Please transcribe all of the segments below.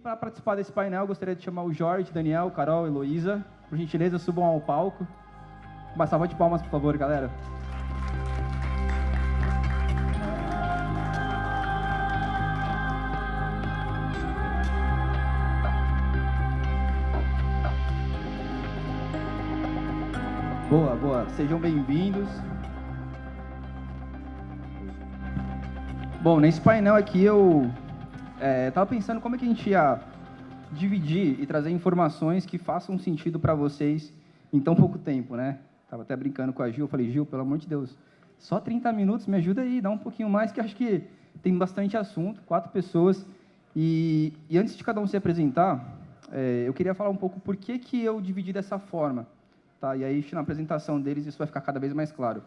para participar desse painel, eu gostaria de chamar o Jorge, Daniel, Carol, Heloísa. Por gentileza, subam ao palco. Uma salva de palmas, por favor, galera. Boa, boa. Sejam bem-vindos. Bom, nesse painel aqui eu estava pensando como é que a gente ia dividir e trazer informações que façam sentido para vocês em tão pouco tempo, né? Estava até brincando com a Gil, falei, Gil, pelo amor de Deus, só 30 minutos, me ajuda aí, dá um pouquinho mais, que acho que tem bastante assunto, 4 pessoas. E antes de cada um se apresentar, eu queria falar um pouco por que eu dividi dessa forma. Tá? E aí, na apresentação deles, isso vai ficar cada vez mais claro.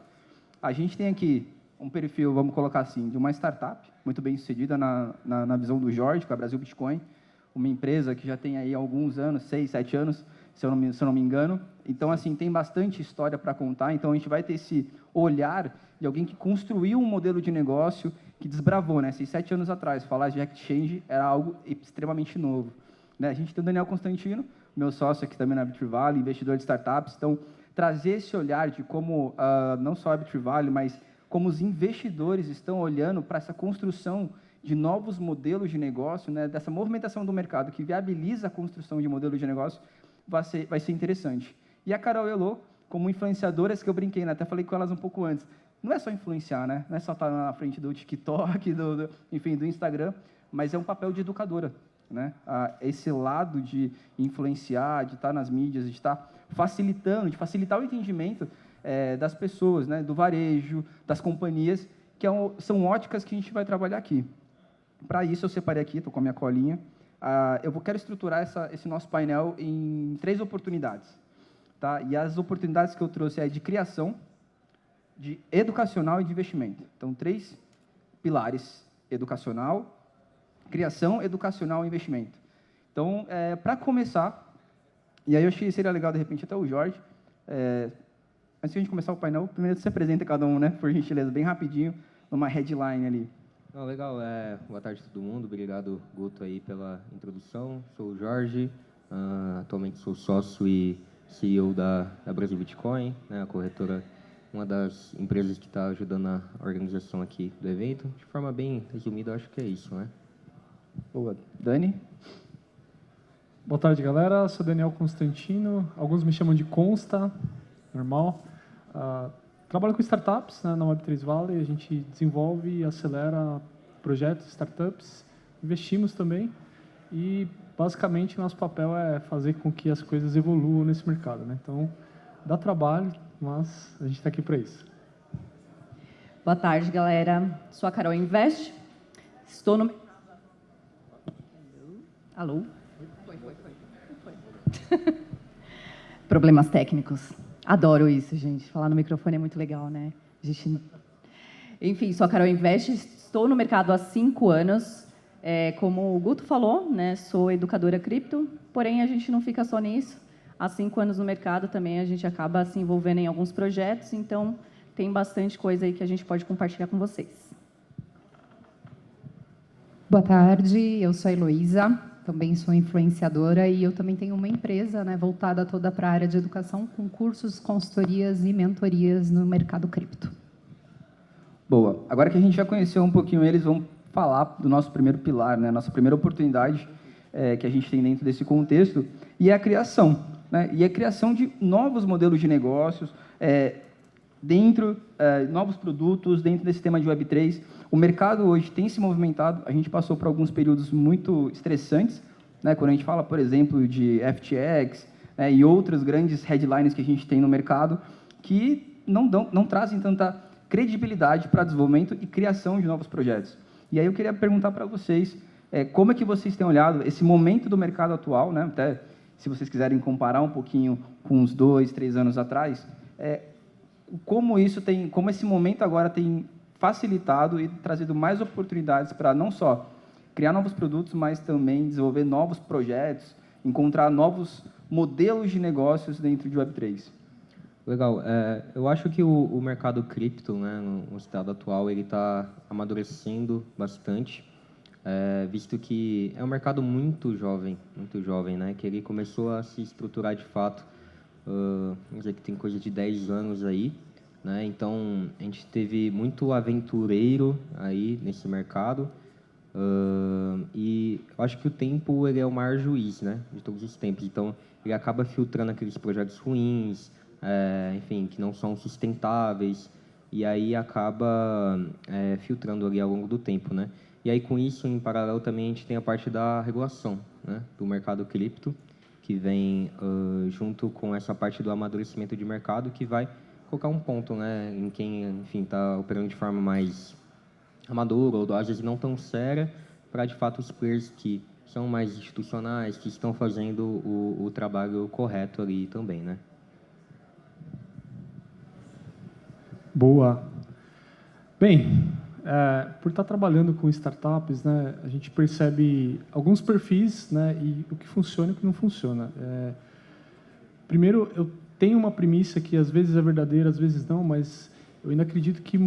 A gente tem aqui um perfil, vamos colocar assim, de uma startup muito bem sucedida na visão do Jorge, que é a Brasil Bitcoin, uma empresa que já tem aí alguns anos, 6, 7 anos, se eu não me engano. Então, assim, tem bastante história para contar. Então, a gente vai ter esse olhar de alguém que construiu um modelo de negócio que desbravou, né? 6, 7 anos atrás, falar de exchange era algo extremamente novo. Né? A gente tem o Daniel Constantino, meu sócio aqui também na Bitrivale, investidor de startups. Então, trazer esse olhar de como, não só a Bitrivale, mas como os investidores estão olhando para essa construção de novos modelos de negócio, né, dessa movimentação do mercado que viabiliza a construção de modelos de negócio, vai ser interessante. E a Carol e a Elo, como influenciadoras, que eu brinquei, né, até falei com elas um pouco antes, não é só influenciar, né, não é só estar na frente do TikTok, enfim, do Instagram, mas é um papel de educadora. Né? Esse lado de influenciar, de estar nas mídias, de estar facilitando, de facilitar o entendimento das pessoas, né? Do varejo, das companhias, que são óticas que a gente vai trabalhar aqui. Para isso, eu separei aqui, estou com a minha colinha, quero estruturar esse nosso painel em 3 oportunidades. Tá? E as oportunidades que eu trouxe é de criação, de educacional e de investimento. Então, 3 pilares: educacional, criação, educacional e investimento. Então, para começar, e aí eu achei que seria legal, de repente, até o Jorge, antes de a gente começar o painel, primeiro se apresenta cada um, né, por gentileza, bem rapidinho, numa headline ali. Não, legal, boa tarde a todo mundo, obrigado, Guto, aí pela introdução. Sou o Jorge, atualmente sou sócio e CEO da Brasil Bitcoin, né, a corretora, uma das empresas que está ajudando a organização aqui do evento. De forma bem resumida, acho que é isso, né? Boa. Dani? Boa tarde, galera. Sou Daniel Constantino. Alguns me chamam de Consta, normal. Trabalho com startups, né, na Web3 Valley. A gente desenvolve e acelera projetos, startups. Investimos também. E, basicamente, nosso papel é fazer com que as coisas evoluam nesse mercado. Né? Então, dá trabalho, mas a gente está aqui para isso. Boa tarde, galera. Sou a Carol Invest. Estou no... Alô? Foi. Problemas técnicos. Adoro isso, gente. Falar no microfone é muito legal, né? Enfim, sou a Carol Invest. Estou no mercado há 5 anos. Como o Guto falou, né? Sou educadora cripto. Porém, a gente não fica só nisso. Há 5 anos no mercado também a gente acaba se envolvendo em alguns projetos. Então, tem bastante coisa aí que a gente pode compartilhar com vocês. Boa tarde, eu sou a Heloísa, também sou influenciadora e eu também tenho uma empresa, né, voltada toda para a área de educação, com cursos, consultorias e mentorias no mercado cripto. Boa. Agora que a gente já conheceu um pouquinho eles, vamos falar do nosso primeiro pilar, né, nossa primeira oportunidade que a gente tem dentro desse contexto, e é a criação. Né, e a criação de novos modelos de negócios, novos produtos dentro desse tema de Web3. O mercado hoje tem se movimentado, a gente passou por alguns períodos muito estressantes, né, quando a gente fala, por exemplo, de FTX e outras grandes headlines que a gente tem no mercado, que não trazem tanta credibilidade para desenvolvimento e criação de novos projetos. E aí eu queria perguntar para vocês, como é que vocês têm olhado esse momento do mercado atual, né, até se vocês quiserem comparar um pouquinho com uns 2, 3 anos atrás, como esse momento agora tem facilitado e trazido mais oportunidades para não só criar novos produtos, mas também desenvolver novos projetos, encontrar novos modelos de negócios dentro de Web3. Legal. Eu acho que o mercado cripto, né, no estado atual, ele está amadurecendo bastante. visto que é um mercado muito jovem, né, que ele começou a se estruturar de fato, vamos dizer que tem coisa de 10 anos aí, né, então a gente teve muito aventureiro aí nesse mercado, e eu acho que o tempo ele é o maior juiz, né, de todos os tempos, então ele acaba filtrando aqueles projetos ruins, enfim, que não são sustentáveis, e aí acaba filtrando ali ao longo do tempo, né. E aí, com isso, em paralelo, também a gente tem a parte da regulação, né, do mercado cripto, que vem junto com essa parte do amadurecimento de mercado, que vai colocar um ponto, né, em quem, enfim, está operando de forma mais amadora ou às vezes não tão séria, para, de fato, os players que são mais institucionais, que estão fazendo o trabalho correto ali também, né. Boa. Bem, por estar trabalhando com startups, né, a gente percebe alguns perfis, né, e o que funciona e o que não funciona. Primeiro, eu tenho uma premissa que às vezes é verdadeira, às vezes não, mas eu ainda acredito que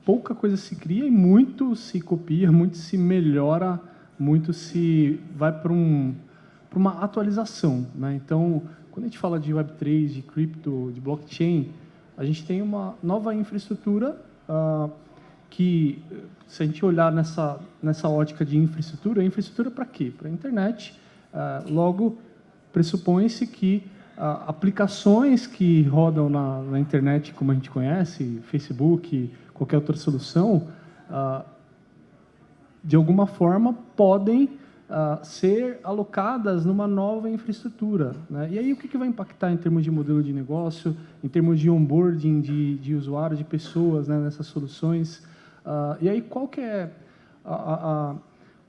pouca coisa se cria e muito se copia, muito se melhora, muito se vai para uma atualização, né? Então, quando a gente fala de Web3, de cripto, de blockchain, a gente tem uma nova infraestrutura que, se a gente olhar nessa ótica de infraestrutura, infraestrutura para quê? Para a internet. Logo, pressupõe-se que aplicações que rodam na internet, como a gente conhece, Facebook, qualquer outra solução, de alguma forma podem ser alocadas numa nova infraestrutura, né? E aí o que vai impactar em termos de modelo de negócio, em termos de onboarding de usuários, de pessoas, né, nessas soluções? E aí qual que é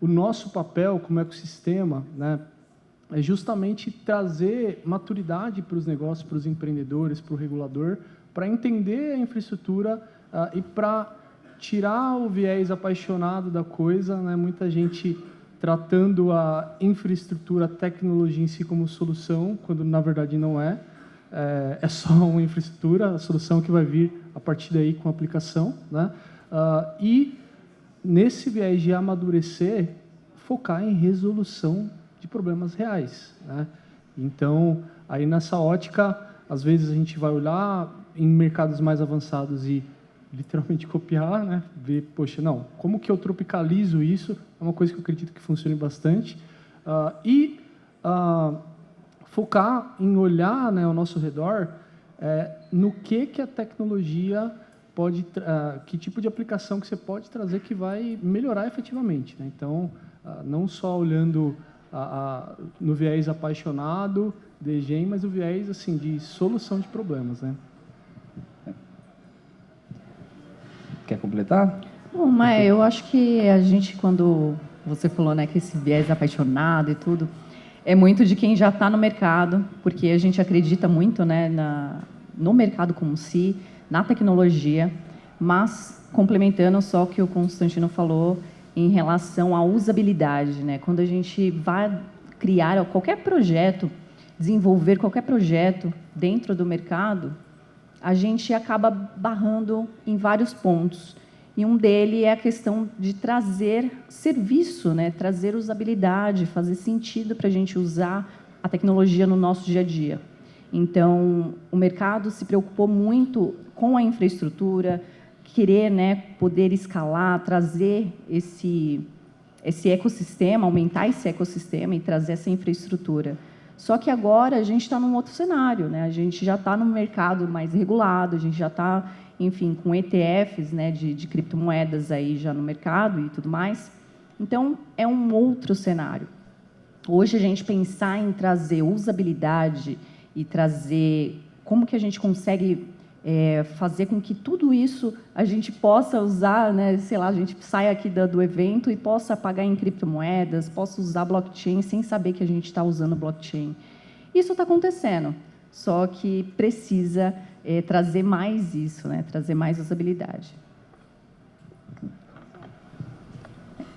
o nosso papel como ecossistema, né? É justamente trazer maturidade para os negócios, para os empreendedores, para o regulador, para entender a infraestrutura e para tirar o viés apaixonado da coisa, né? Muita gente tratando a infraestrutura, a tecnologia em si como solução, quando na verdade não é. É só uma infraestrutura, a solução que vai vir a partir daí com a aplicação, né? E nesse viés de amadurecer, focar em resolução de problemas reais, né? Então, aí nessa ótica, às vezes a gente vai olhar em mercados mais avançados e literalmente copiar, né? Ver, poxa, não, como que eu tropicalizo isso? É uma coisa que eu acredito que funcione bastante. Focar em olhar, né, ao nosso redor no que a tecnologia pode, que tipo de aplicação que você pode trazer que vai melhorar efetivamente, né? Então, não só olhando no viés apaixonado, DGEM, mas o viés assim, de solução de problemas, né? Quer completar? Bom, mas eu acho que a gente, quando você falou, né, que esse viés apaixonado e tudo, é muito de quem já está no mercado, porque a gente acredita muito, né, no mercado como si, na tecnologia, mas complementando só o que o Constantino falou em relação à usabilidade, né? Quando a gente vai criar qualquer projeto, desenvolver qualquer projeto dentro do mercado, a gente acaba barrando em vários pontos. E um deles é a questão de trazer serviço, né? Trazer usabilidade, fazer sentido para a gente usar a tecnologia no nosso dia a dia. Então, o mercado se preocupou muito com a infraestrutura, querer, né, poder escalar, trazer esse ecossistema, aumentar esse ecossistema e trazer essa infraestrutura. Só que agora a gente está num outro cenário, né? A gente já está num mercado mais regulado, a gente já está, enfim, com ETFs, né, de criptomoedas aí já no mercado e tudo mais. Então, é um outro cenário. Hoje, a gente pensar em trazer usabilidade e trazer como que a gente consegue fazer com que tudo isso a gente possa usar, né, sei lá, a gente saia aqui do evento e possa pagar em criptomoedas, possa usar blockchain sem saber que a gente está usando blockchain. Isso está acontecendo, só que precisa trazer mais isso, né, trazer mais usabilidade.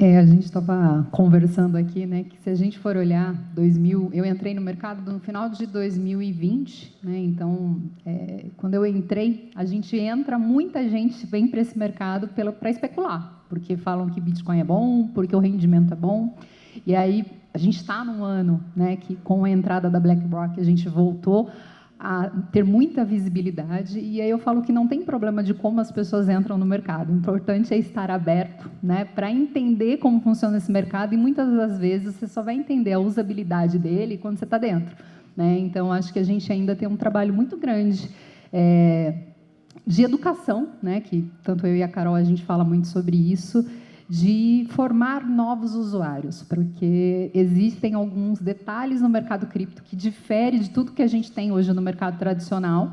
A gente estava conversando aqui, né, que se a gente for olhar eu entrei no mercado no final de 2020, né, então, quando eu entrei, muita gente vem para esse mercado para especular, porque falam que Bitcoin é bom, porque o rendimento é bom, e aí a gente está num ano, né, que com a entrada da BlackRock a gente voltou a ter muita visibilidade, e aí eu falo que não tem problema de como as pessoas entram no mercado, o importante é estar aberto, né, para entender como funciona esse mercado, e muitas das vezes você só vai entender a usabilidade dele quando você está dentro, né? Então, acho que a gente ainda tem um trabalho muito grande de educação, né, que tanto eu e a Carol, a gente fala muito sobre isso, de formar novos usuários, porque existem alguns detalhes no mercado cripto que diferem de tudo que a gente tem hoje no mercado tradicional,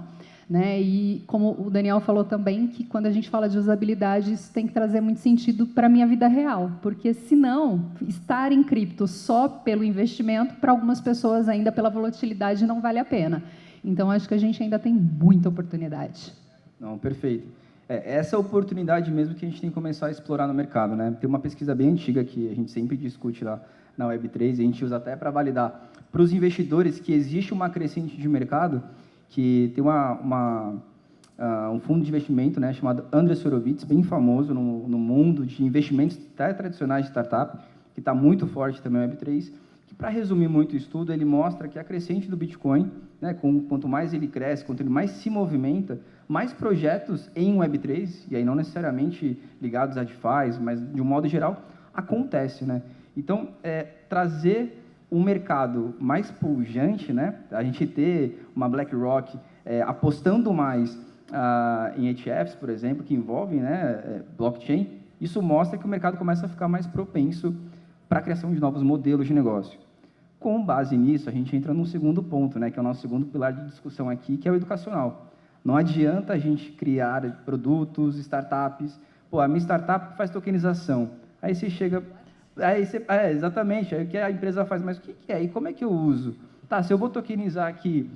né? E como o Daniel falou também, que quando a gente fala de usabilidade, isso tem que trazer muito sentido para a minha vida real, porque senão, estar em cripto só pelo investimento, para algumas pessoas ainda pela volatilidade não vale a pena. Então, acho que a gente ainda tem muita oportunidade. Não, perfeito. Essa oportunidade mesmo que a gente tem que começar a explorar no mercado, né? Tem uma pesquisa bem antiga que a gente sempre discute lá na Web3, e a gente usa até para validar para os investidores que existe uma crescente de mercado, que tem um fundo de investimento, né, chamado Andreessen Horowitz, bem famoso no mundo de investimentos até tradicionais de startup, que está muito forte também no Web3, que, para resumir muito o estudo, ele mostra que a crescente do Bitcoin, né, quanto mais ele cresce, quanto ele mais se movimenta, mais projetos em Web3, e aí não necessariamente ligados a DeFi, mas de um modo geral, acontece, né? Então, trazer um mercado mais pujante, né? A gente ter uma BlackRock apostando mais em ETFs, por exemplo, que envolvem, né, blockchain, isso mostra que o mercado começa a ficar mais propenso para a criação de novos modelos de negócio. Com base nisso, a gente entra num segundo ponto, né, que é o nosso segundo pilar de discussão aqui, que é o educacional. Não adianta a gente criar produtos, startups. Pô, a minha startup faz tokenização. Aí você chega... exatamente. Aí o que a empresa faz? Mas o que é? E como é que eu uso? Tá, se eu vou tokenizar aqui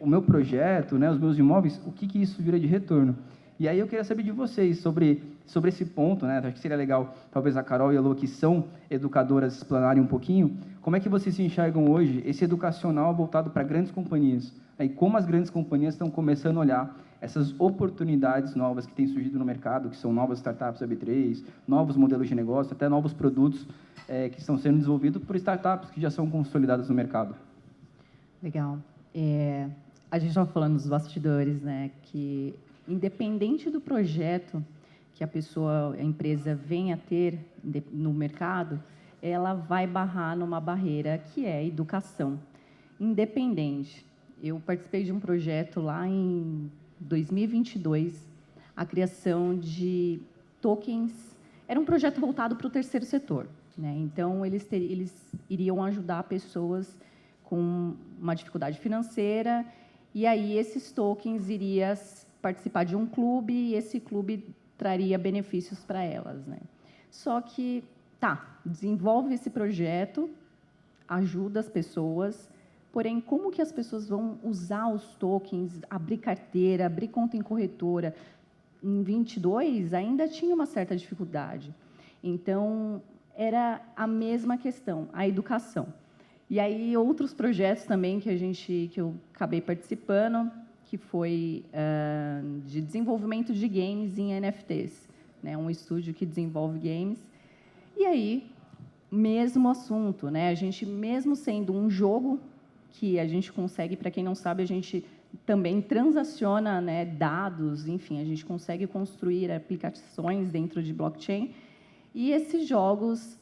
o meu projeto, né, os meus imóveis, o que isso vira de retorno? E aí eu queria saber de vocês sobre esse ponto, né? Acho que seria legal, talvez a Carol e a Lô, que são educadoras, explanarem um pouquinho. Como é que vocês se enxergam hoje esse educacional voltado para grandes companhias? E como as grandes companhias estão começando a olhar essas oportunidades novas que têm surgido no mercado, que são novas startups Web3, novos modelos de negócio, até novos produtos que estão sendo desenvolvidos por startups que já são consolidadas no mercado. Legal. A gente estava falando dos bastidores, né, que independente do projeto que a empresa venha a ter no mercado, ela vai barrar numa barreira que é a educação. Independente. Eu participei de um projeto lá em 2022, a criação de tokens. Era um projeto voltado para o terceiro setor, né? Então, eles iriam ajudar pessoas com uma dificuldade financeira, e aí esses tokens iriam participar de um clube, e esse clube traria benefícios para elas, né? Só que, desenvolve esse projeto, ajuda as pessoas, porém, como que as pessoas vão usar os tokens, abrir carteira, abrir conta em corretora? Em 22, ainda tinha uma certa dificuldade. Então, era a mesma questão, a educação. E aí, outros projetos também que eu acabei participando, que foi de desenvolvimento de games em NFTs, né? Um estúdio que desenvolve games. E aí, mesmo assunto, né? A gente, mesmo sendo um jogo que a gente consegue, para quem não sabe, a gente também transaciona, né, dados, enfim, a gente consegue construir aplicações dentro de blockchain. E esses jogos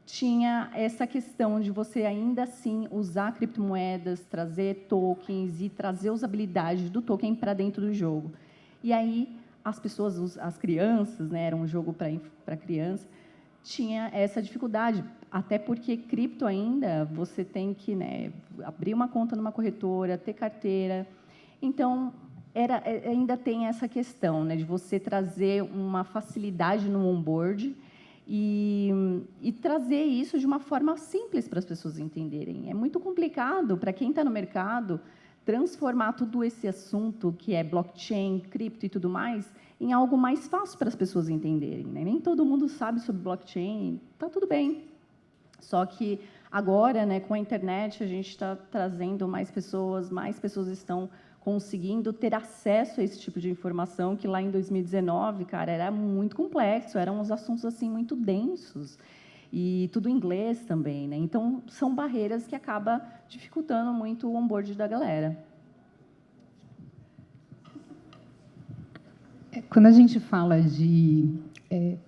tinha essa questão de você ainda assim usar criptomoedas, trazer tokens e trazer usabilidade do token para dentro do jogo. E aí as pessoas, as crianças, né, era um jogo para criança, tinha essa dificuldade, até porque cripto ainda você tem que, né, abrir uma conta numa corretora, ter carteira. Então, ainda tem essa questão, né, de você trazer uma facilidade no onboard e trazer isso de uma forma simples para as pessoas entenderem. É muito complicado para quem está no mercado transformar todo esse assunto que é blockchain, cripto e tudo mais em algo mais fácil para as pessoas entenderem, né? Nem todo mundo sabe sobre blockchain, está tudo bem. Só que agora, né, com a internet, a gente está trazendo mais pessoas estão conseguindo ter acesso a esse tipo de informação, que lá em 2019, cara, era muito complexo, eram uns assuntos assim muito densos, e tudo em inglês também, né? Então, são barreiras que acabam dificultando muito o onboard da galera. Quando a gente fala de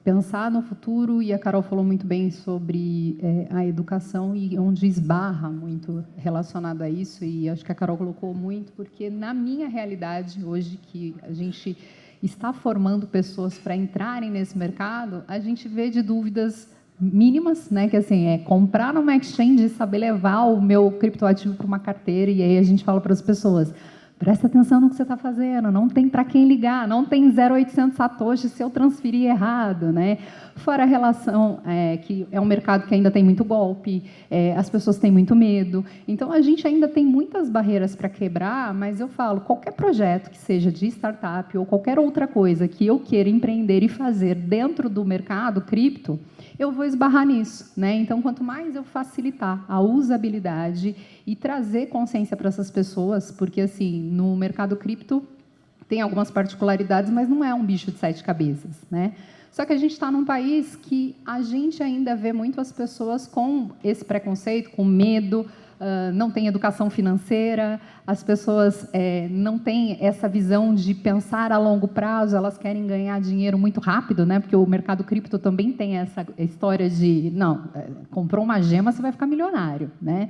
pensar no futuro, e a Carol falou muito bem sobre a educação e onde esbarra muito relacionado a isso, e acho que a Carol colocou muito, porque na minha realidade, hoje que a gente está formando pessoas para entrarem nesse mercado, a gente vê de dúvidas mínimas, né, que assim, é comprar numa exchange e saber levar o meu criptoativo para uma carteira, e aí a gente fala para as pessoas, presta atenção no que você está fazendo, não tem para quem ligar, não tem 0,800 satoshi se eu transferir errado, né? Fora a relação, que é um mercado que ainda tem muito golpe, as pessoas têm muito medo. Então, a gente ainda tem muitas barreiras para quebrar, mas eu falo, qualquer projeto que seja de startup ou qualquer outra coisa que eu queira empreender e fazer dentro do mercado cripto, eu vou esbarrar nisso, né? Então, quanto mais eu facilitar a usabilidade e trazer consciência para essas pessoas, porque, assim, no mercado cripto tem algumas particularidades, mas não é um bicho de 7 cabeças, né? Só que a gente está num país que a gente ainda vê muito as pessoas com esse preconceito, com medo, não tem educação financeira, as pessoas não têm essa visão de pensar a longo prazo, elas querem ganhar dinheiro muito rápido, né? Porque o mercado cripto também tem essa história de, não, comprou uma gema, você vai ficar milionário, né?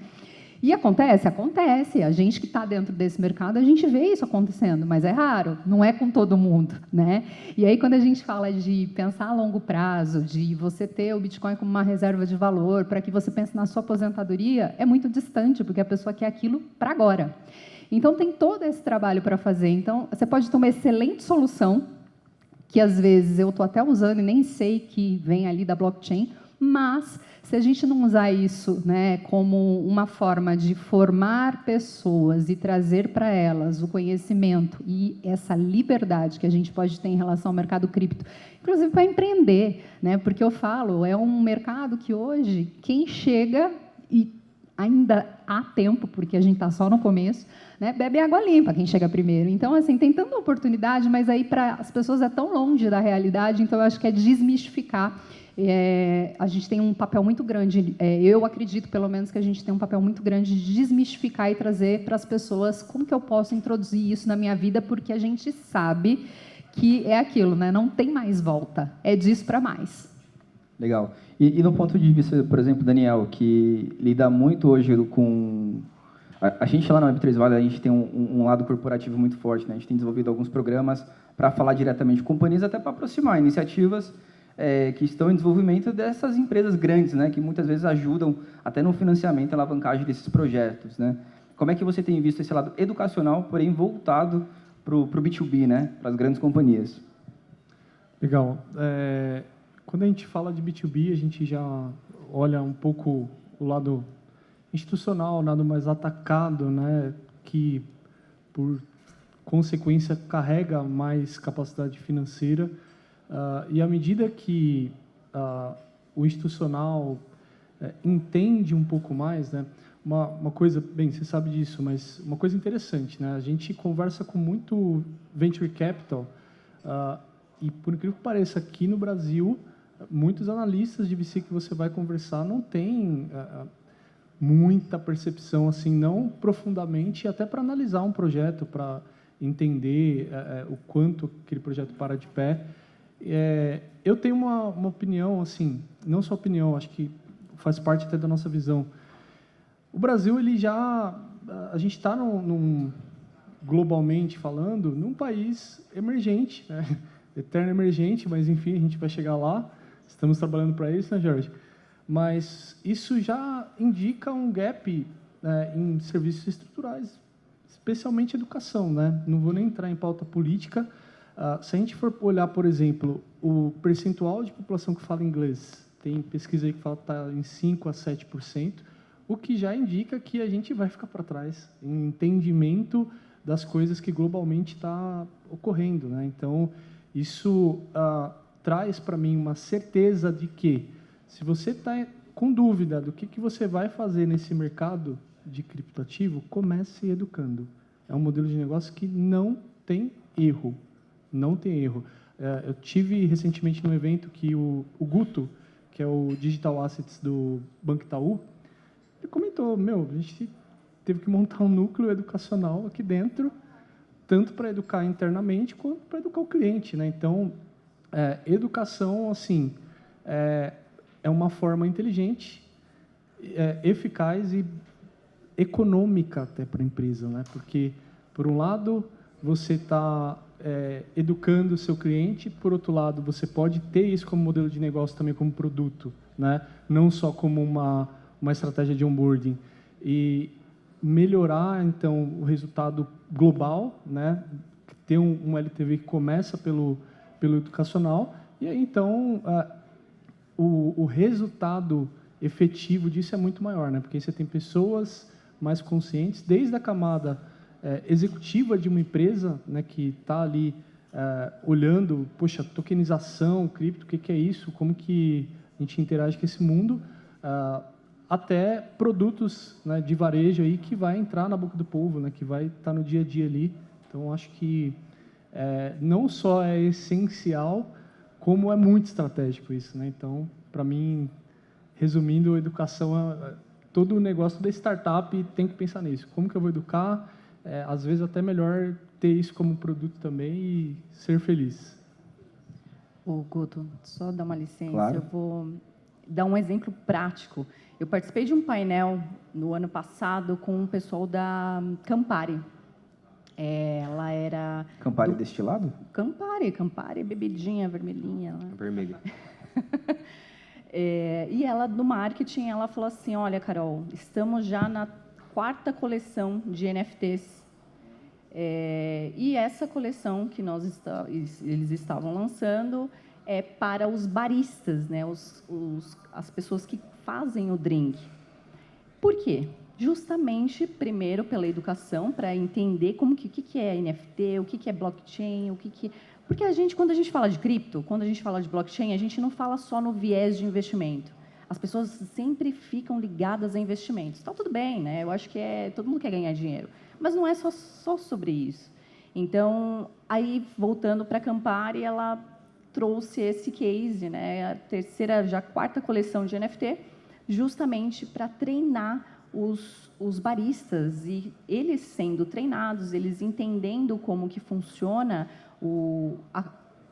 E acontece, a gente que está dentro desse mercado, a gente vê isso acontecendo, mas é raro, não é com todo mundo, né? E aí, quando a gente fala de pensar a longo prazo, de você ter o Bitcoin como uma reserva de valor, para que você pense na sua aposentadoria, é muito distante, porque a pessoa quer aquilo para agora. Então, tem todo esse trabalho para fazer. Então, você pode ter uma excelente solução, que às vezes eu estou até usando e nem sei que vem ali da blockchain, mas se a gente não usar isso, né, como uma forma de formar pessoas e trazer para elas o conhecimento e essa liberdade que a gente pode ter em relação ao mercado cripto, inclusive para empreender, né, porque eu falo, é um mercado que hoje, quem chega, e ainda há tempo, porque a gente está só no começo, né, bebe água limpa quem chega primeiro. Então, assim, tem tanta oportunidade, mas aí para as pessoas é tão longe da realidade, então eu acho que é desmistificar. A gente tem um papel muito grande, eu acredito, pelo menos, que a gente tem um papel muito grande de desmistificar e trazer para as pessoas como que eu posso introduzir isso na minha vida, porque a gente sabe que é aquilo, né? Não tem mais volta, é disso para mais. Legal. E no ponto de vista, por exemplo, Daniel, que lida muito hoje com... A gente lá na Web3 Valley, a gente tem um lado corporativo muito forte, né? A gente tem desenvolvido alguns programas para falar diretamente com companhias, até para aproximar iniciativas que estão em desenvolvimento dessas empresas grandes, né, que muitas vezes ajudam até no financiamento e alavancagem desses projetos, né? Como é que você tem visto esse lado educacional, porém voltado para o B2B, né, para as grandes companhias? Legal. Quando a gente fala de B2B, a gente já olha um pouco o lado institucional, o lado mais atacado, né, que, por consequência, carrega mais capacidade financeira. E à medida que o institucional entende um pouco mais, né, uma coisa, bem, você sabe disso, mas uma coisa interessante, né, a gente conversa com muito venture capital, e por incrível que pareça, aqui no Brasil, muitos analistas de VC que você vai conversar não têm muita percepção, assim, não profundamente, até para analisar um projeto, para entender o quanto aquele projeto para de pé. Eu tenho uma opinião, assim, não só opinião, acho que faz parte até da nossa visão. O Brasil, a gente está globalmente falando, num país emergente, né? Eterno emergente, mas enfim, a gente vai chegar lá. Estamos trabalhando para isso, né, Jorge? Mas isso já indica um gap, né, em serviços estruturais, especialmente educação, né? Não vou nem entrar em pauta política. Se a gente for olhar, por exemplo, o percentual de população que fala inglês, tem pesquisa aí que fala que está em 5% a 7%, o que já indica que a gente vai ficar para trás em entendimento das coisas que globalmente está ocorrendo, né? Então, Isso traz para mim uma certeza de que, se você está com dúvida do que você vai fazer nesse mercado de criptoativo, comece educando. É um modelo de negócio que não tem erro. Não tem erro. Eu tive recentemente num evento que o Guto, que é o Digital Assets do Banco Itaú, ele comentou, a gente teve que montar um núcleo educacional aqui dentro, tanto para educar internamente quanto para educar o cliente, né? Então, educação, assim, é uma forma inteligente, eficaz e econômica até para a empresa, né? Porque, por um lado, você está educando o seu cliente, por outro lado, você pode ter isso como modelo de negócio também como produto, né? Não só como uma estratégia de onboarding. E melhorar, então, o resultado global, né? Ter um LTV que começa pelo educacional, e aí, então, o resultado efetivo disso é muito maior, né? Porque aí você tem pessoas mais conscientes, desde a camada executiva de uma empresa, né, que está ali olhando, poxa, tokenização, cripto, o que é isso, como que a gente interage com esse mundo, até produtos, né, de varejo aí que vai entrar na boca do povo, né, que vai estar no dia a dia ali. Então, acho que não só é essencial, como é muito estratégico isso, né? Então, para mim, resumindo, a educação, todo o negócio da startup tem que pensar nisso. Como que eu vou educar? Às vezes, até melhor ter isso como produto também e ser feliz. Ô, Guto, só dar uma licença, Claro. Eu vou dar um exemplo prático. Eu participei de um painel no ano passado com o pessoal da Campari. Ela era... Campari destilado? Campari, bebidinha, vermelhinha. Né? Vermelho. E ela, do marketing, ela falou assim, olha, Carol, estamos já na 4ª coleção de NFTs. E essa coleção que eles estavam lançando é para os baristas, né? As pessoas que fazem o drink. Por quê? Justamente, primeiro, pela educação, para entender o que é NFT, o que é blockchain, Porque quando a gente fala de cripto, quando a gente fala de blockchain, a gente não fala só no viés de investimento. As pessoas sempre ficam ligadas a investimentos. Então, tudo bem, né? Eu acho que todo mundo quer ganhar dinheiro. Mas não é só sobre isso. Então, aí, voltando para a Campari, ela trouxe esse case, né? A 4ª coleção de NFT, justamente para treinar os baristas, e eles sendo treinados, eles entendendo como que funciona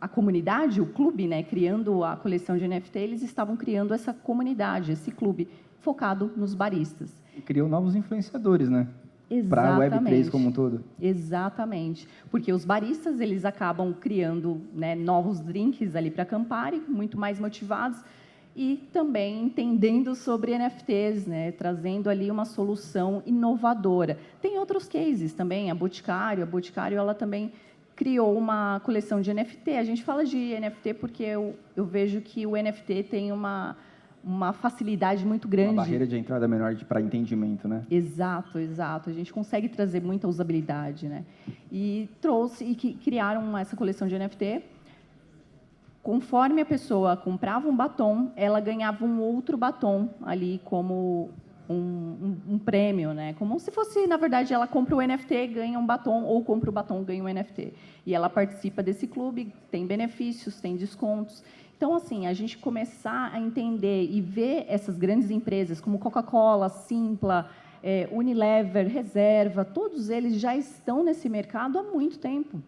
a comunidade, o clube, né, criando a coleção de NFT, eles estavam criando essa comunidade, esse clube, focado nos baristas. E criou novos influenciadores, né? Exatamente. Para a Web3 como um todo. Exatamente. Porque os baristas, eles acabam criando, né, novos drinks ali para a Campari, muito mais motivados, e também entendendo sobre NFTs, né, trazendo ali uma solução inovadora. Tem outros cases também, a Boticário ela também criou uma coleção de NFT. A gente fala de NFT porque eu vejo que o NFT tem uma facilidade muito grande. Uma barreira de entrada menor para entendimento, né? Exato. A gente consegue trazer muita usabilidade, né? E criaram essa coleção de NFT. Conforme a pessoa comprava um batom, ela ganhava um outro batom ali como um prêmio, né? Como se fosse, na verdade, ela compra o NFT, ganha um batom, ou compra o batom, ganha um NFT. E ela participa desse clube, tem benefícios, tem descontos. Então, assim, a gente começar a entender e ver essas grandes empresas como Coca-Cola, Simpla, Unilever, Reserva, todos eles já estão nesse mercado há muito tempo.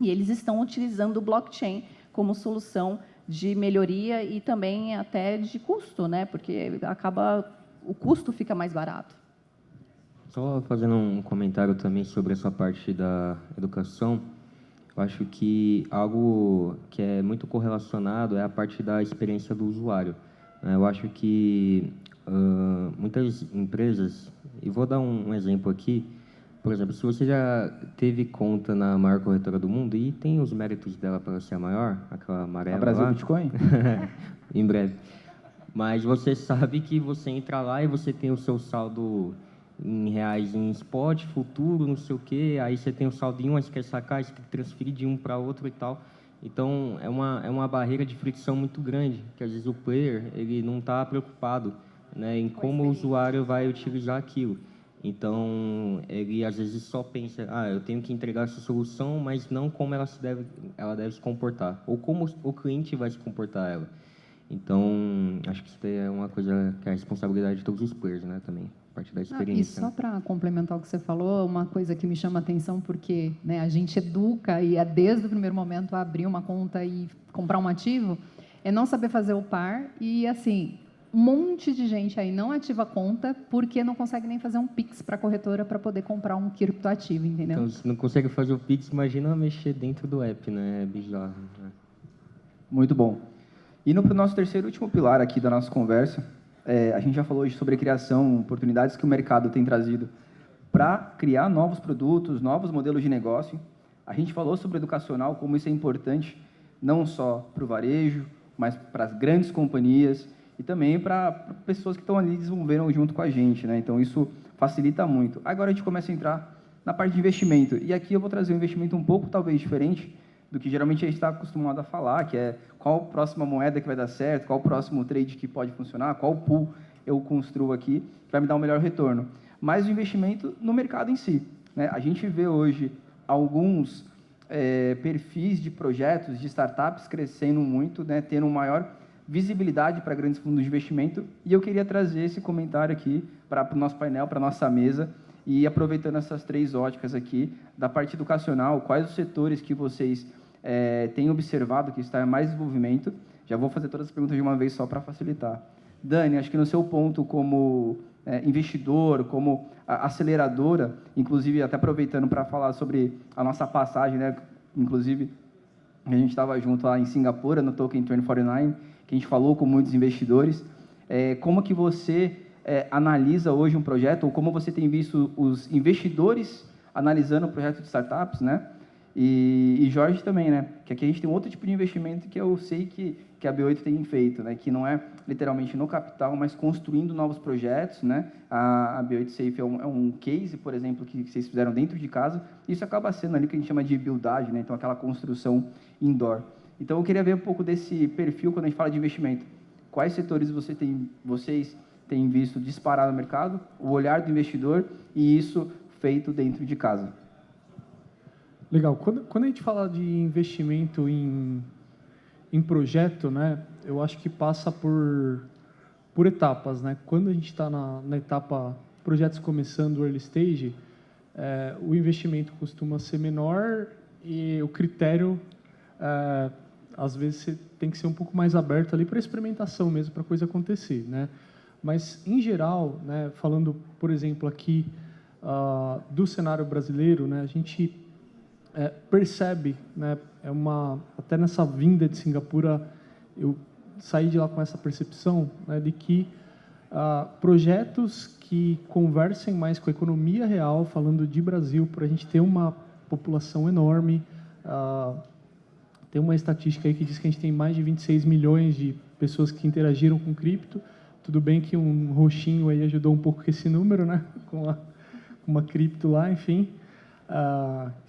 E eles estão utilizando o blockchain como solução de melhoria e também até de custo, né? Porque o custo fica mais barato. Só fazendo um comentário também sobre essa parte da educação, eu acho que algo que é muito correlacionado é a parte da experiência do usuário. Eu acho que muitas empresas, e vou dar um exemplo aqui, por exemplo, se você já teve conta na maior corretora do mundo, e tem os méritos dela para ser a maior, aquela amarela A Brasil lá, Bitcoin? em breve. Mas você sabe que você entra lá e você tem o seu saldo em reais em spot, futuro, não sei o quê, aí você tem o saldo em um, aí você quer sacar, você tem que transferir de um para outro e tal. Então, é uma barreira de fricção muito grande, que às vezes o player ele não está preocupado, né, em como o usuário vai utilizar aquilo. Então, ele às vezes só pensa, eu tenho que entregar essa solução, mas não como ela deve se comportar, ou como o cliente vai se comportar ela. Então, acho que isso é uma coisa que é a responsabilidade de todos os players, né, também, parte da experiência. E só para complementar o que você falou, uma coisa que me chama a atenção, porque, né, a gente educa e é desde o primeiro momento abrir uma conta e comprar um ativo, é não saber fazer o par e, assim, um monte de gente aí não ativa a conta porque não consegue nem fazer um Pix para a corretora para poder comprar um criptoativo, entendeu? Então, se não consegue fazer o Pix, imagina mexer dentro do app, né? É bizarro. Né? Muito bom. Indo para o nosso terceiro e último pilar aqui da nossa conversa, a gente já falou hoje sobre a criação, oportunidades que o mercado tem trazido para criar novos produtos, novos modelos de negócio. A gente falou sobre o educacional, como isso é importante, não só para o varejo, mas para as grandes companhias e também para pessoas que estão ali desenvolvendo junto com a gente, né? Então, isso facilita muito. Agora, a gente começa a entrar na parte de investimento. E aqui eu vou trazer um investimento um pouco, talvez, diferente do que geralmente a gente está acostumado a falar, que é qual a próxima moeda que vai dar certo, qual o próximo trade que pode funcionar, qual pool eu construo aqui que vai me dar um melhor retorno. Mas o investimento no mercado em si, né? A gente vê hoje alguns perfis de projetos, de startups crescendo muito, né? Tendo maior visibilidade para grandes fundos de investimento, e eu queria trazer esse comentário aqui para o nosso painel, para a nossa mesa, e aproveitando essas três óticas aqui, da parte educacional, quais os setores que vocês têm observado que está em mais desenvolvimento. Já vou fazer todas as perguntas de uma vez só para facilitar. Dani, acho que no seu ponto como investidor, como aceleradora, inclusive até aproveitando para falar sobre a nossa passagem, né? Inclusive, a gente estava junto lá em Singapura, no Token 2049, que a gente falou com muitos investidores. Como que você analisa hoje um projeto, ou como você tem visto os investidores analisando o projeto de startups, né? E Jorge também, né? Que aqui a gente tem outro tipo de investimento que eu sei que a B8 tem feito, né? Que não é literalmente no capital, mas construindo novos projetos, né? A B8 Safe é um case, por exemplo, que vocês fizeram dentro de casa. Isso acaba sendo ali o que a gente chama de buildagem, né? Então, aquela construção indoor. Então, eu queria ver um pouco desse perfil quando a gente fala de investimento. Quais setores vocês têm visto disparar no mercado, o olhar do investidor e isso feito dentro de casa? Legal. Quando a gente fala de investimento em projeto, né, eu acho que passa por etapas, né? Quando a gente está na etapa projetos começando, early stage, o investimento costuma ser menor e o critério, às vezes, você tem que ser um pouco mais aberto ali para experimentação mesmo, para a coisa acontecer, né? Mas, em geral, né, falando, por exemplo, aqui do cenário brasileiro, né, a gente percebe, né, até nessa vinda de Singapura, eu saí de lá com essa percepção, né, de que projetos que conversem mais com a economia real, falando de Brasil, para a gente ter uma população enorme, tem uma estatística aí que diz que a gente tem mais de 26 milhões de pessoas que interagiram com cripto. Tudo bem que um roxinho aí ajudou um pouco com esse número, né, com uma cripto lá, enfim.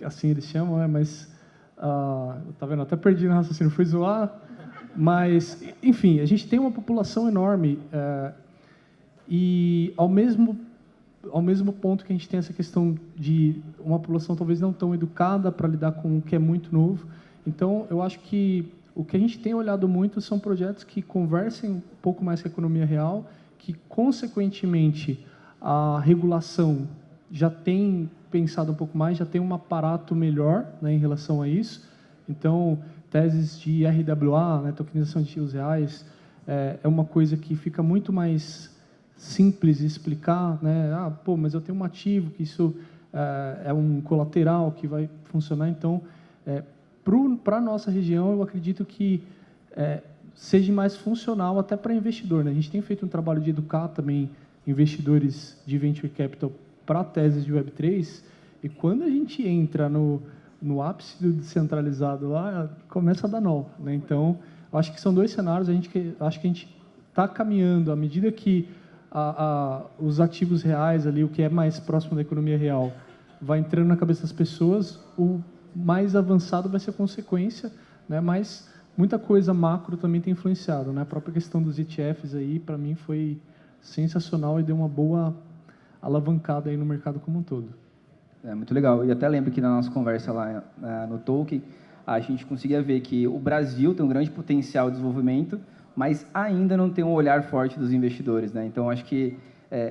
Assim eles chamam, né? Mas tá vendo? Até perdi no raciocínio, fui zoar. Mas, enfim, a gente tem uma população enorme e ao mesmo ponto que a gente tem essa questão de uma população talvez não tão educada para lidar com o que é muito novo. Então, eu acho que o que a gente tem olhado muito são projetos que conversem um pouco mais com a economia real, que, consequentemente, a regulação já tem pensado um pouco mais, já tem um aparato melhor, né, em relação a isso. Então, teses de RWA, né, tokenização de ativos reais, é uma coisa que fica muito mais simples de explicar, né? Mas eu tenho um ativo, que isso é um colateral que vai funcionar. Então, para a nossa região, eu acredito que seja mais funcional até para investidor, né? A gente tem feito um trabalho de educar também investidores de Venture Capital para teses de Web3, e quando a gente entra no ápice do descentralizado lá, começa a dar nó, né? Então, acho que são dois cenários, acho que a gente está caminhando, à medida que os ativos reais ali, o que é mais próximo da economia real, vai entrando na cabeça das pessoas, o mais avançado vai ser a consequência, né? Mas muita coisa macro também tem influenciado, né? A própria questão dos ETFs aí, para mim, foi sensacional e deu uma boa alavancada aí no mercado como um todo. É muito legal. E até lembro que na nossa conversa lá no Token, a gente conseguia ver que o Brasil tem um grande potencial de desenvolvimento, mas ainda não tem um olhar forte dos investidores, né? Então, acho que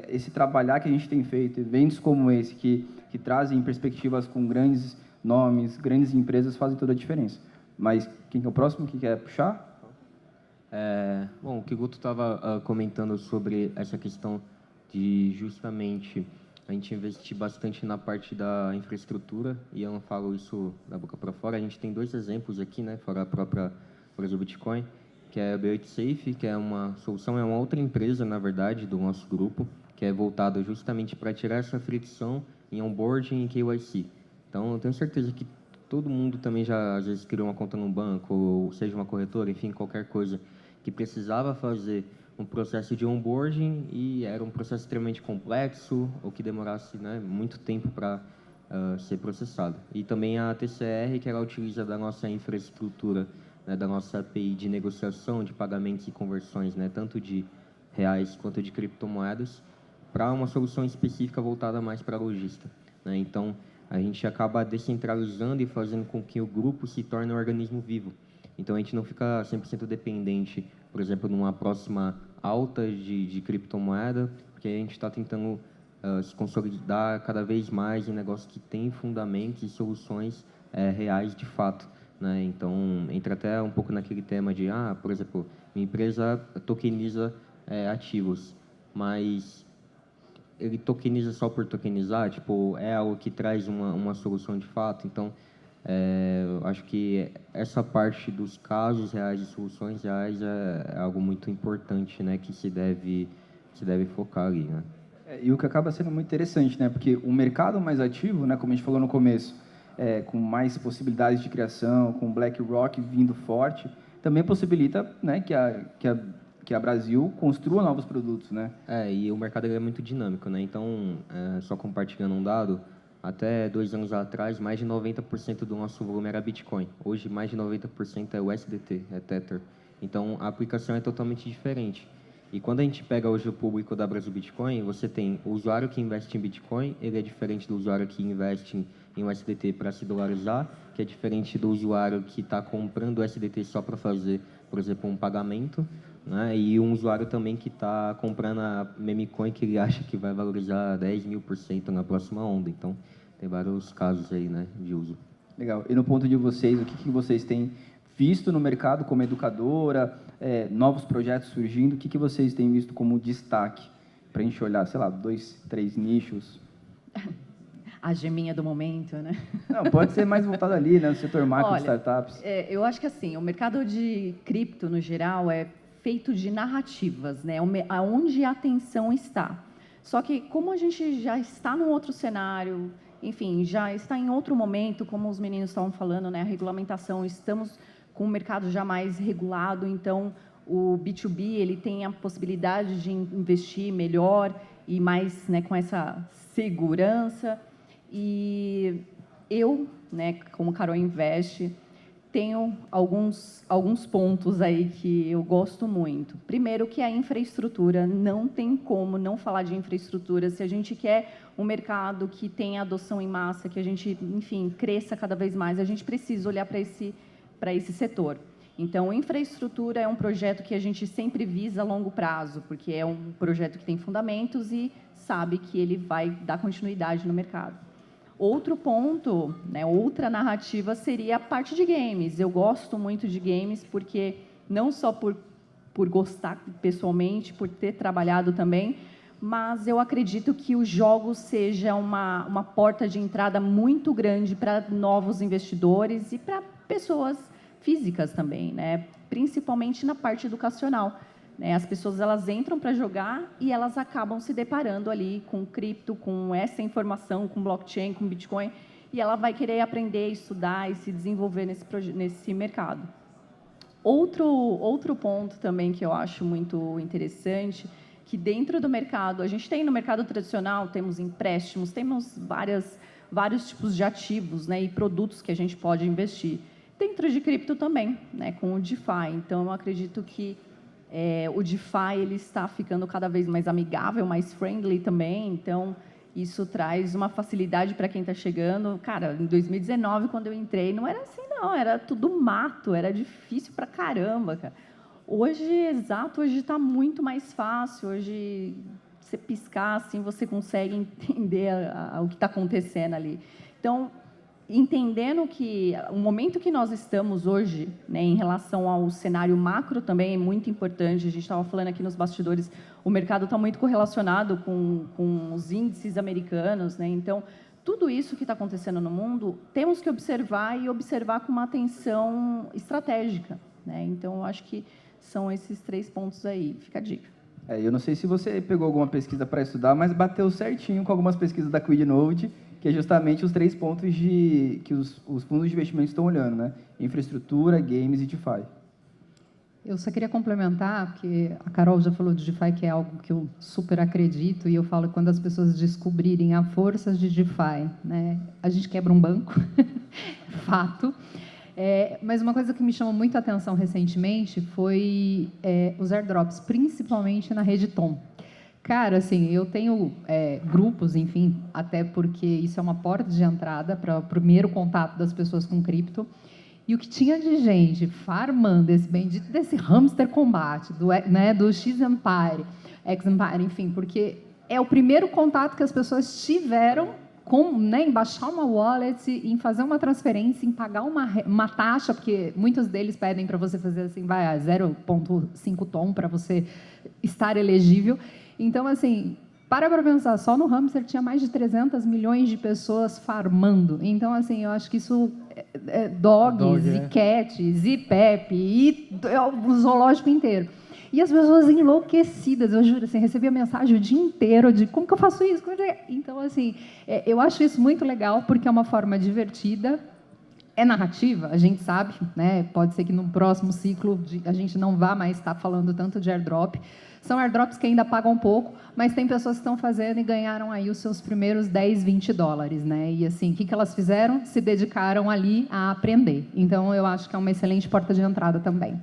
esse trabalhar que a gente tem feito, eventos como esse, que trazem perspectivas com grandes nomes, grandes empresas, fazem toda a diferença. Mas quem que é o próximo que quer puxar? Bom, o que o Guto estava comentando sobre essa questão de justamente a gente investir bastante na parte da infraestrutura, e eu não falo isso da boca para fora. A gente tem 2 exemplos aqui, né, fora a própria Brasil Bitcoin, que é a B8 Safe, que é uma solução, é uma outra empresa, na verdade, do nosso grupo, que é voltada justamente para tirar essa fricção em onboarding e KYC. Então, eu tenho certeza que todo mundo também já, às vezes, criou uma conta num banco, ou seja, uma corretora, enfim, qualquer coisa, que precisava fazer um processo de onboarding e era um processo extremamente complexo ou que demorasse, né, muito tempo para ser processado. E também a TCR, que ela utiliza da nossa infraestrutura, né, da nossa API de negociação de pagamentos e conversões, né, tanto de reais quanto de criptomoedas, para uma solução específica voltada mais para a logística, né? Então, a gente acaba descentralizando e fazendo com que o grupo se torne um organismo vivo. Então, a gente não fica 100% dependente, por exemplo, numa próxima alta de criptomoeda, porque a gente está tentando se consolidar cada vez mais em negócios que têm fundamentos e soluções reais de fato, né? Então, entra até um pouco naquele tema de, por exemplo, minha empresa tokeniza ativos, mas ele tokeniza só por tokenizar, tipo, é algo que traz uma solução de fato. Então, eu acho que essa parte dos casos reais e soluções reais é algo muito importante, né, que se deve focar ali, né? E o que acaba sendo muito interessante, né, porque o mercado mais ativo, né, como a gente falou no começo, com mais possibilidades de criação, com BlackRock vindo forte, também possibilita, né, que a Brasil construa novos produtos, né? E o mercado é muito dinâmico, né? Então, só compartilhando um dado, até 2 anos atrás, mais de 90% do nosso volume era Bitcoin. Hoje, mais de 90% é USDT, é Tether. Então, a aplicação é totalmente diferente. E quando a gente pega hoje o público da Brasil Bitcoin, você tem o usuário que investe em Bitcoin, ele é diferente do usuário que investe em USDT para se dolarizar, que é diferente do usuário que está comprando USDT só para fazer, por exemplo, um pagamento, né? E um usuário também que está comprando a memecoin que ele acha que vai valorizar 10.000% na próxima onda. Então, tem vários casos aí, né, de uso. Legal. E no ponto de vocês, o que vocês têm visto no mercado como educadora, novos projetos surgindo, o que vocês têm visto como destaque para a gente olhar, sei lá, 2, 3 nichos? A geminha do momento, né? Não, pode ser mais voltado ali, né, no setor macro de Olha, startups. Eu acho que assim, o mercado de cripto, no geral, é feito de narrativas, né? Aonde a atenção está. Só que como a gente já está num outro cenário, enfim, já está em outro momento, como os meninos estavam falando, né? A regulamentação, estamos com o mercado já mais regulado, então o B2B ele tem a possibilidade de investir melhor e mais, né, com essa segurança. E eu, né, como Carol Invest, tenho alguns pontos aí que eu gosto muito. Primeiro, que a infraestrutura, não tem como não falar de infraestrutura. Se a gente quer um mercado que tenha adoção em massa, que a gente, enfim, cresça cada vez mais, a gente precisa olhar para esse setor. Então, infraestrutura é um projeto que a gente sempre visa a longo prazo, porque é um projeto que tem fundamentos e sabe que ele vai dar continuidade no mercado. Outro ponto, né, outra narrativa seria a parte de games. Eu gosto muito de games porque não só por gostar pessoalmente, por ter trabalhado também, mas eu acredito que os jogos seja uma porta de entrada muito grande para novos investidores e para pessoas físicas também, né? Principalmente na parte educacional. As pessoas elas entram para jogar e elas acabam se deparando ali com cripto, com essa informação, com blockchain, com Bitcoin, e ela vai querer aprender, estudar e se desenvolver nesse mercado. Outro ponto também que eu acho muito interessante, que dentro do mercado, a gente tem no mercado tradicional, temos empréstimos, temos vários tipos de ativos, né, e produtos que a gente pode investir. dentro de cripto também, né, com o DeFi. Então, eu acredito que o DeFi ele está ficando cada vez mais amigável, mais friendly também. Então, isso traz uma facilidade para quem está chegando. Cara, em 2019, quando eu entrei, não era assim, não. Era tudo mato, era difícil pra caramba, cara. Hoje está muito mais fácil. Hoje, você piscar, assim, você consegue entender o que está acontecendo ali. Então, entendendo que o momento que nós estamos hoje, né, em relação ao cenário macro também é muito importante. A gente estava falando aqui nos bastidores, o mercado está muito correlacionado com os índices americanos, né? Então, tudo isso que está acontecendo no mundo, temos que observar e observar com uma atenção estratégica, né? Então, eu acho que são esses 3 pontos aí. Fica a dica. Eu não sei se você pegou alguma pesquisa para estudar, mas bateu certinho com algumas pesquisas da QuidNode, que é justamente os 3 pontos que os fundos de investimento estão olhando, né? Infraestrutura, games e DeFi. Eu só queria complementar, porque a Carol já falou de DeFi, que é algo que eu super acredito, e eu falo que quando as pessoas descobrirem a força de DeFi, né, a gente quebra um banco, fato. Mas uma coisa que me chamou muito a atenção recentemente foi os airdrops, principalmente na rede Tom. Cara, assim, eu tenho grupos, enfim, até porque isso é uma porta de entrada para o primeiro contato das pessoas com cripto. E o que tinha de gente farmando esse bendito desse hamster combate, do X-Empire, X-Empire, enfim, porque é o primeiro contato que as pessoas tiveram em baixar uma wallet, em fazer uma transferência, em pagar uma taxa, porque muitos deles pedem para você fazer assim, vai a 0,5 tom para você estar elegível. Então, assim, para pensar, só no hamster tinha mais de 300 milhões de pessoas farmando. Então, assim, eu acho que isso dogs, e cats, e Pepe, e o zoológico inteiro. E as pessoas enlouquecidas, eu juro, assim, recebia mensagem o dia inteiro de como que eu faço isso? Então, assim, eu acho isso muito legal, porque é uma forma divertida, é narrativa, a gente sabe, né? Pode ser que no próximo ciclo a gente não vá mais estar falando tanto de airdrop. São airdrops que ainda pagam um pouco, mas tem pessoas que estão fazendo e ganharam aí os seus primeiros 10, 20 dólares, né? E assim, o que elas fizeram? Se dedicaram ali a aprender. Então, eu acho que é uma excelente porta de entrada também.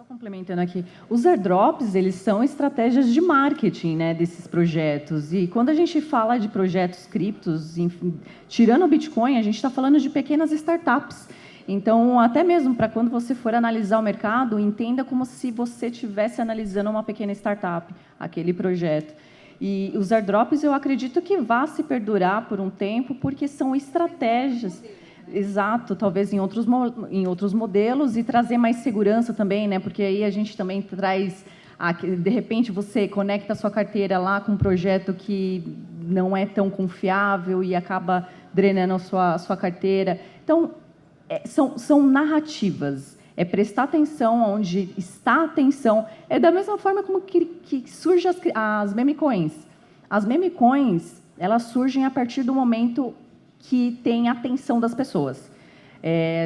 Complementando aqui, os airdrops, eles são estratégias de marketing, né, desses projetos. E quando a gente fala de projetos criptos, enfim, tirando o Bitcoin, a gente está falando de pequenas startups. Então, até mesmo para quando você for analisar o mercado, entenda como se você estivesse analisando uma pequena startup, aquele projeto. E os airdrops, eu acredito que vá se perdurar por um tempo, porque são estratégias. Exato, talvez em outros modelos e trazer mais segurança também, né? Porque aí a gente também traz, de repente você conecta a sua carteira lá com um projeto que não é tão confiável e acaba drenando a sua carteira. Então, são narrativas. É prestar atenção onde está a atenção. É da mesma forma como que surgem as meme coins. As meme coins, elas surgem a partir do momento que tem a atenção das pessoas.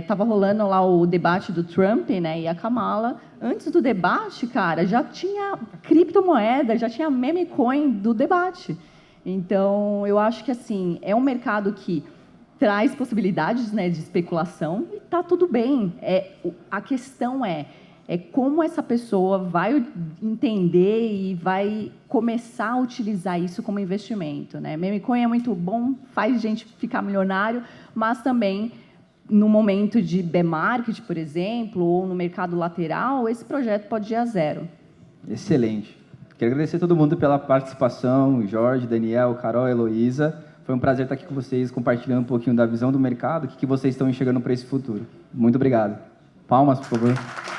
Estava rolando lá o debate do Trump, né, e a Kamala. Antes do debate, cara, já tinha criptomoeda, já tinha meme coin do debate. Então, eu acho que assim é um mercado que traz possibilidades, né, de especulação e está tudo bem. A questão é como essa pessoa vai entender e vai começar a utilizar isso como investimento, né? Meme coin é muito bom, faz gente ficar milionário, mas também, no momento de bear market, por exemplo, ou no mercado lateral, esse projeto pode ir a zero. Excelente. Quero agradecer a todo mundo pela participação, Jorge, Daniel, Carol, Heloísa. Foi um prazer estar aqui com vocês, compartilhando um pouquinho da visão do mercado, o que vocês estão enxergando para esse futuro. Muito obrigado. Palmas, por favor.